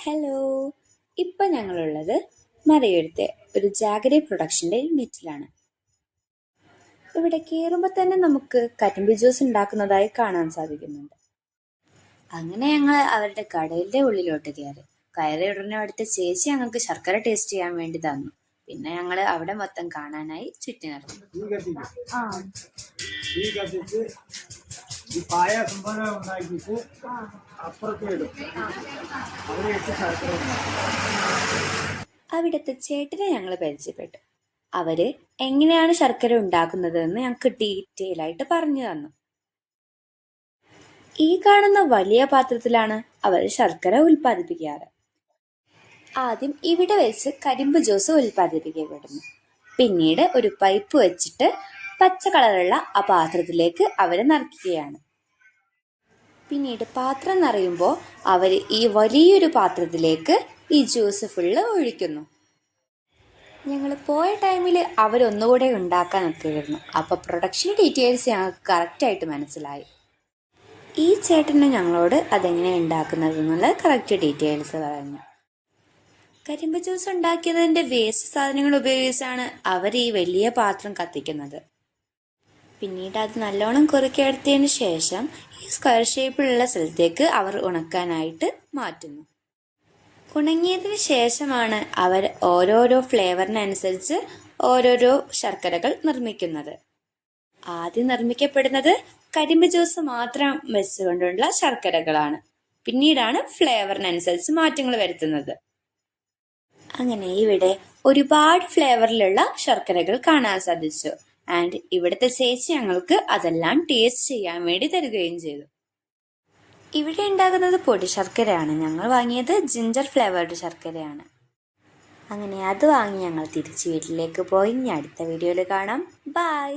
Hello, ഇപ്പം ഞങ്ങളുള്ളത് മറയൂരത്തെ ഒരു jaggery പ്രൊഡക്ഷൻ്റെ യൂണിറ്റിലാണ്. ഇവിടെ കയറുമ്പോൾ തന്നെ നമുക്ക് കരിമ്പ് ജ്യൂസ് ഉണ്ടാക്കുന്നതായി കാണാൻ സാധിക്കുന്നുണ്ട്. അങ്ങനെ ഞങ്ങൾ അവരുടെ കടയിലെ ഉള്ളിലോട്ട് കയറിയ ഉടനെ അവിടുത്തെ ചേച്ചി ഞങ്ങൾക്ക് ശർക്കര ടേസ്റ്റ് ചെയ്യാൻ വേണ്ടി തന്നു. പിന്നെ ഞങ്ങൾ അവിടെ മൊത്തം കാണാനായി ചുറ്റി നടന്നു. ഈ പായസം പോലെ ഉണ്ടാക്കിയിട്ട് അപ്പുറത്ത് ഇടും. അവിടുത്തെ ചേട്ടനെ ഞങ്ങൾ പരിചയപ്പെട്ടു. അവര് എങ്ങനെയാണ് ശർക്കര ഉണ്ടാക്കുന്നത് എന്ന് ഞങ്ങൾക്ക് ഡീറ്റെയിൽ ആയിട്ട് പറഞ്ഞു തന്നു. ഈ കാണുന്ന വലിയ പാത്രത്തിലാണ് അവർ ശർക്കര ഉൽപ്പാദിപ്പിക്കാറ്. ആദ്യം ഇവിടെ വെച്ച് കരിമ്പ് ജ്യൂസ് ഉൽപ്പാദിപ്പിക്കപ്പെടുന്നു. പിന്നീട് ഒരു പൈപ്പ് വെച്ചിട്ട് പച്ച കളറുള്ള ആ പാത്രത്തിലേക്ക് അവർ നിറയ്ക്കുകയാണ്. പിന്നീട് പാത്രം നിറയുമ്പോൾ അവർ ഈ വലിയൊരു പാത്രത്തിലേക്ക് ഈ ജ്യൂസ് ഫുള്ള് ഒഴിക്കുന്നു. ഞങ്ങൾ പോയ ടൈമിൽ അവരൊന്നുകൂടെ ഉണ്ടാക്കാൻ നിൽക്കുകയായിരുന്നു. അപ്പോൾ പ്രൊഡക്ഷൻ ഡീറ്റെയിൽസ് ഞങ്ങൾക്ക് കറക്റ്റായിട്ട് മനസ്സിലായി. ഈ ചേട്ടന് ഞങ്ങളോട് അതെങ്ങനെയാണ് ഉണ്ടാക്കുന്നത് എന്നുള്ള കറക്റ്റ് ഡീറ്റെയിൽസ് പറഞ്ഞു. കരിമ്പ് ജ്യൂസ് ഉണ്ടാക്കിയതിൻ്റെ വേസ്റ്റ് സാധനങ്ങൾ ഉപയോഗിച്ചാണ് അവർ ഈ വലിയ പാത്രം കത്തിക്കുന്നത്. പിന്നീട് അത് നല്ലോണം കുറുക്കിയെടുത്തതിന് ശേഷം ഈ സ്ക്വയർ ഷേപ്പിലുള്ള സ്ഥലത്തേക്ക് അവർ ഉണക്കാനായിട്ട് മാറ്റുന്നു. ഉണങ്ങിയതിന് ശേഷമാണ് അവർ ഓരോരോ ഫ്ലേവറിനനുസരിച്ച് ഓരോരോ ശർക്കരകൾ നിർമ്മിക്കുന്നത്. ആദ്യം നിർമ്മിക്കപ്പെടുന്നത് കരിമ്പ് ജ്യൂസ് മാത്രം വെച്ചുകൊണ്ടുള്ള ശർക്കരകളാണ്. പിന്നീടാണ് ഫ്ലേവറിനനുസരിച്ച് മാറ്റങ്ങൾ വരുത്തുന്നത്. അങ്ങനെ ഇവിടെ ഒരുപാട് ഫ്ലേവറിലുള്ള ശർക്കരകൾ കാണാൻ സാധിച്ചു. ആൻഡ് ഇവിടുത്തെ ചേച്ചി ഞങ്ങൾക്ക് അതെല്ലാം ടേസ്റ്റ് ചെയ്യാൻ വേണ്ടി തരികയും ചെയ്തു. ഇവിടെ ഉണ്ടാകുന്നത് പൊടി ശർക്കരയാണ്. ഞങ്ങൾ വാങ്ങിയത് ജിഞ്ചർ ഫ്ലേവേർഡ് ശർക്കരയാണ്. അങ്ങനെ അത് വാങ്ങി ഞങ്ങൾ തിരിച്ച് വീട്ടിലേക്ക് പോയി. ഇനി അടുത്ത വീഡിയോയിൽ കാണാം. ബൈ.